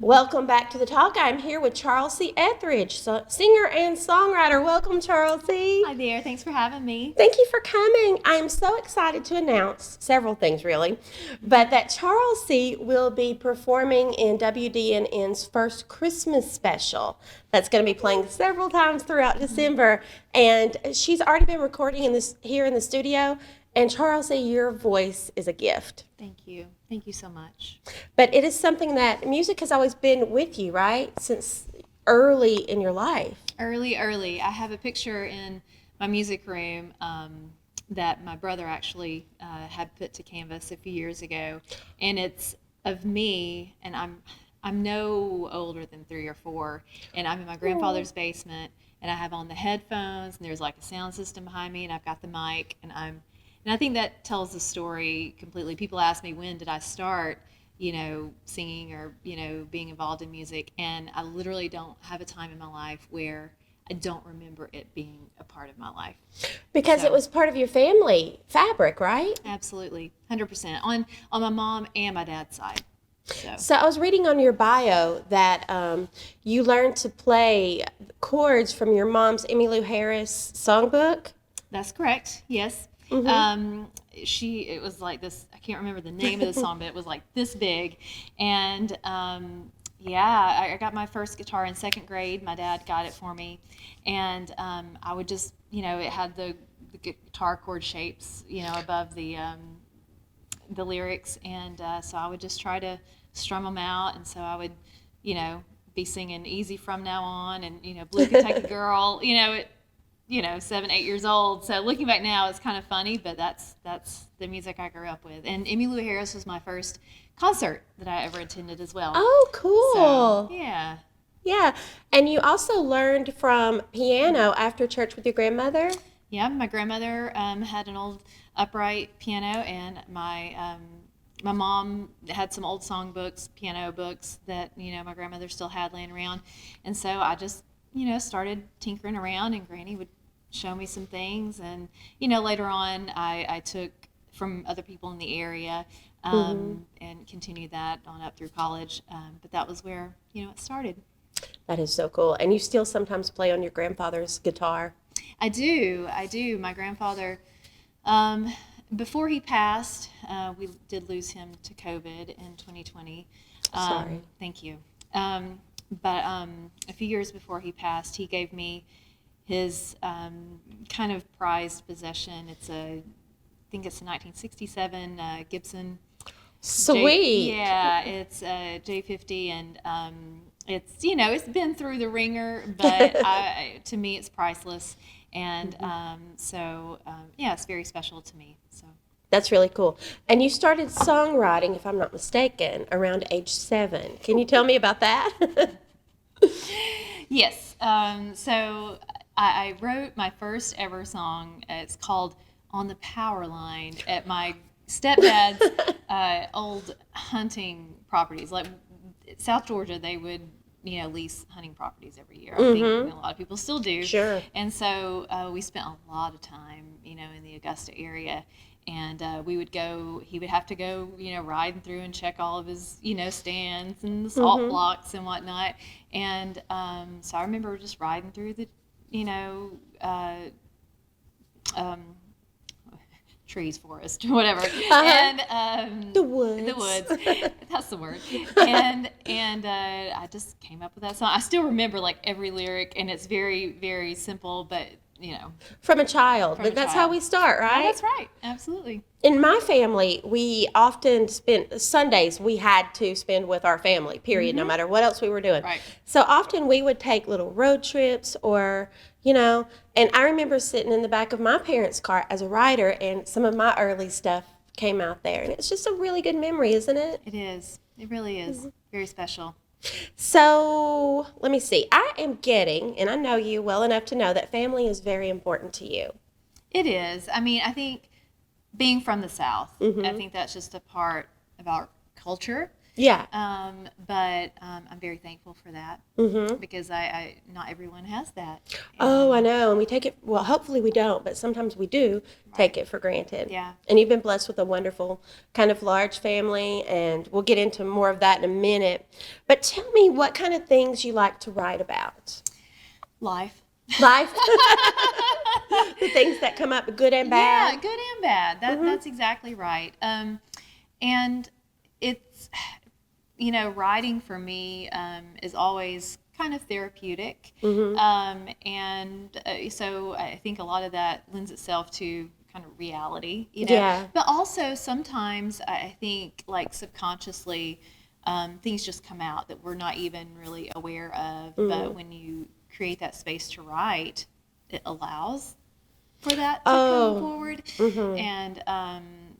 Welcome back to the talk. I'm here with Charlsey Etheridge, singer and songwriter. Welcome, Charlsey. Hi there. Thanks for having me. Thank you for coming. I am so excited to announce several things, really, but that Charlsey will be performing in WDNN's first Christmas special. That's going to be playing several times throughout December, and she's already been recording here in the studio. And Charlsey, your voice is a gift. Thank you. Thank you so much. But it is something that music has always been with you, right? Since early in your life. Early. I have a picture in my music room that my brother actually had put to canvas a few years ago, and it's of me, and I'm no older than 3 or 4, and I'm in my grandfather's basement, and I have on the headphones, and there's like a sound system behind me, and I've got the mic, and I think that tells the story completely. People ask me, when did I start, singing or, being involved in music? And I literally don't have a time in my life where I don't remember it being a part of my life. Because it was part of your family fabric, right? Absolutely, 100%. On my mom and my dad's side. So I was reading on your bio that you learned to play chords from your mom's Emmy Lou Harris songbook. That's correct, yes. Mm-hmm. It was like this, I can't remember the name of the song, but it was like this big. And I got my first guitar in 2nd grade. My dad got it for me. And I would just, it had the guitar chord shapes, above the lyrics. And so I would just try to strum them out. And so I would, be singing Easy From Now On and, Blue Kentucky Girl, 7, 8 years old. So looking back now, it's kind of funny, but that's the music I grew up with. And Emmy Lou Harris was my first concert that I ever attended as well. Oh, cool. So, yeah. Yeah. And you also learned from piano after church with your grandmother? Yeah, my grandmother had an old upright piano, and my mom had some old songbooks, piano books that, my grandmother still had laying around. And so I just started tinkering around, and Granny would show me some things. And, later on I took from other people in the area and continued that on up through college. But that was where, it started. That is so cool. And you still sometimes play on your grandfather's guitar? I do. My grandfather, before he passed, we did lose him to COVID in 2020. Sorry. Thank you. But a few years before he passed, he gave me his kind of prized possession. I think it's a 1967 Gibson. Sweet. It's a J50, and it's it's been through the ringer, but to me it's priceless, and it's very special to me. So. That's really cool. And you started songwriting, if I'm not mistaken, around age 7. Can you tell me about that? Yes. So I wrote my first ever song. It's called On the Power Line at my stepdad's old hunting properties. Like South Georgia, they would lease hunting proproperties every year. I think a lot of people still do. Sure. And so we spent a lot of time, in the Augusta area. And we would go, he would have to go, riding through and check all of his, stands and the salt blocks and whatnot. And so I remember just riding through the, trees, forest, whatever. And the woods. The woods. That's the word. And I just came up with that song. I still remember like every lyric, and it's very, very simple, but From a child. But that's how we start, right? Yeah, that's right. Absolutely. In my family, we often spent Sundays we had to spend with our family, period, no matter what else we were doing. Right. So often we would take little road trips or, and I remember sitting in the back of my parents' car as a writer, and some of my early stuff came out there. And it's just a really good memory, isn't it? It is. It really is. Very special. So let me see. I am getting, and I know you well enough to know that family is very important to you. It is. I mean, I think being from the South, I think that's just a part of our culture. Yeah. But I'm very thankful for that because I not everyone has that. Oh, I know. And we take it, well, hopefully we don't, but sometimes we do take it for granted. Yeah. And you've been blessed with a wonderful, kind of large family, and we'll get into more of that in a minute. But tell me what kind of things you like to write about. Life. Life? The things that come up, good and bad? Yeah, good and bad. That's exactly right. And it's, writing for me is always kind of therapeutic. So I think a lot of that lends itself to kind of reality, Yeah. But also sometimes I think like subconsciously things just come out that we're not even really aware of. But when you create that space to write, it allows for that to come forward. And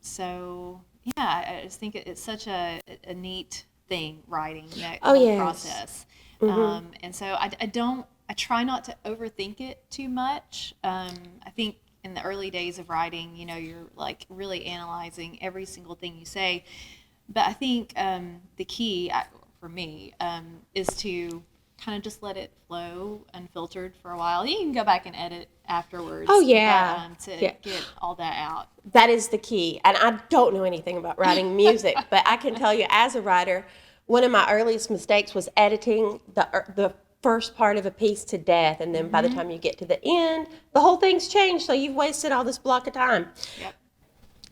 so, yeah, I just think it's such a neat thing, writing, that whole process. And so I try not to overthink it too much. I think in the early days of writing, you're like really analyzing every single thing you say. But I think the key for me is to kind of just let it flow unfiltered for a while. You can go back and edit afterwards. Oh, yeah. To get all that out. That is the key. And I don't know anything about writing music, but I can tell you as a writer, one of my earliest mistakes was editing the first part of a piece to death. And then by the time you get to the end, the whole thing's changed. So you've wasted all this block of time. Yep.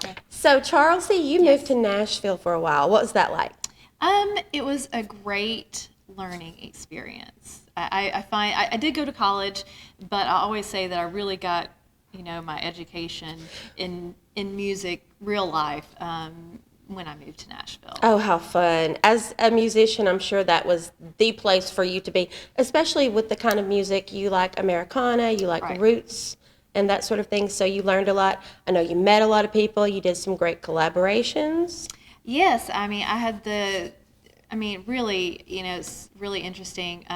Okay. So, Charlsey, you moved to Nashville for a while. What was that like? It was a great learning experience. I find I did go to college, but I always say that I really got my education in music, real life, when I moved to Nashville. Oh, how fun. As a musician, I'm sure that was the place for you to be, especially with the kind of music you like, Americana, you like roots and that sort of thing. So you learned a lot. I know you met a lot of people. You did some great collaborations. Yes, I mean, really, it's really interesting.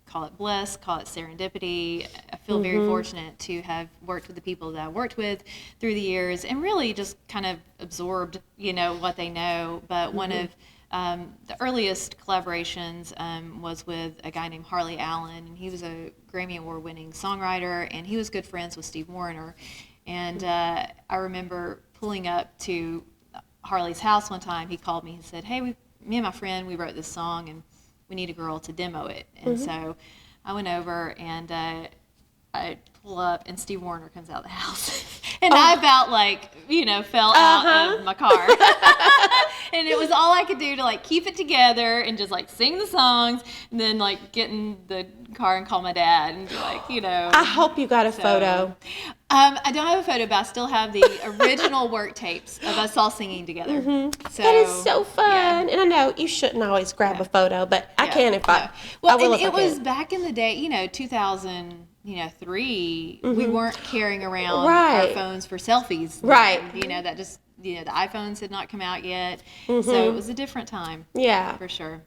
Call it bliss, call it serendipity. I feel very fortunate to have worked with the people that I worked with through the years and really just kind of absorbed, what they know. But one of the earliest collaborations was with a guy named Harley, and he was a Grammy Award-winning songwriter, and he was good friends with Steve Wariner. And I remember pulling up to Harley's house one time. He called me and said, "Hey, me and my friend, we wrote this song, and we need a girl to demo it." And so I went over, and I pull up, and Steve Wariner comes out of the house. And I about fell out of my car. And it was all I could do to keep it together and just sing the songs, and then get in the car and call my dad and be I hope you got a photo. I don't have a photo, but I still have the original work tapes of us all singing together. So, that is so fun. Yeah. And I know you shouldn't always grab a photo, but I can if I Well, will and if I it was can. back in the day, 2003, we weren't carrying around Right. our phones for selfies. Right. That just, the iPhones had not come out yet. So it was a different time. Yeah. For sure.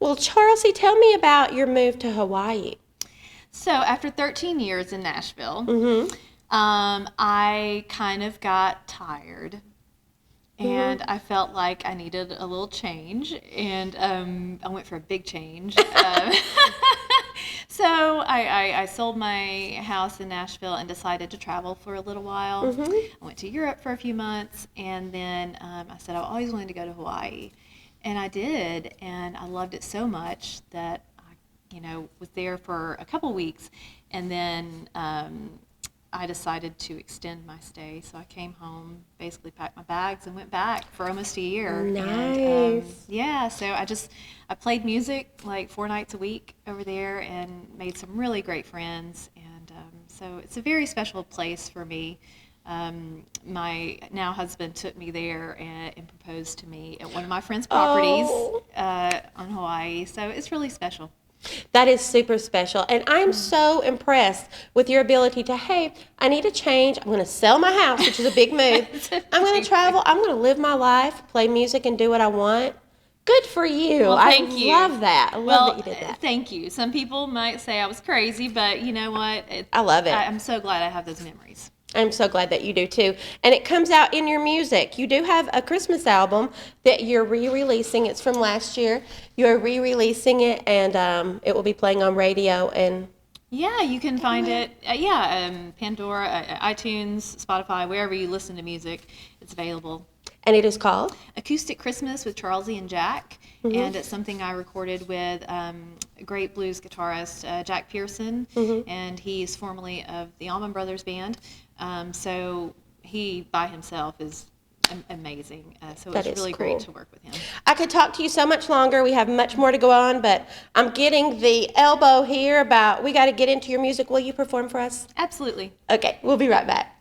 Well, Charlsey, tell me about your move to Hawaii. So after 13 years in Nashville, I kind of got tired. And I felt like I needed a little change, and I went for a big change. So I sold my house in Nashville and decided to travel for a little while. I went to Europe for a few months, and then I said I always wanted to go to Hawaii. And I did, and I loved it so much that I was there for a couple weeks, and then I decided to extend my stay. So I came home, basically packed my bags, and went back for almost a year. Nice. And, so I played music 4 nights a week over there and made some really great friends. And so it's a very special place for me. My now husband took me there and proposed to me at one of my friend's properties on Hawaii. So it's really special. That is super special. And I'm so impressed with your ability to, hey, I need a change. I'm going to sell my house, which is a big move. I'm going to travel. I'm going to live my life, play music, and do what I want. Good for you. Well, thank you. I love that. I love that you did that. Thank you. Some people might say I was crazy, but you know what? I love it. I'm so glad I have those memories. I'm so glad that you do too. And it comes out in your music. You do have a Christmas album that you're re-releasing. It's from last year. You're re-releasing it, and it will be playing on radio. And Yeah, you can find it. Pandora, iTunes, Spotify, wherever you listen to music, it's available. and it is called? Acoustic Christmas with Charlsey and Jack, and it's something I recorded with a great blues guitarist, Jack Pearson, and he's formerly of the Allman Brothers Band. So he by himself is amazing. So That it's is really cool. great to work with him. I could talk to you so much longer. We have much more to go on, but I'm getting the elbow here about we got to get into your music. Will you perform for us? Absolutely. Okay, we'll be right back.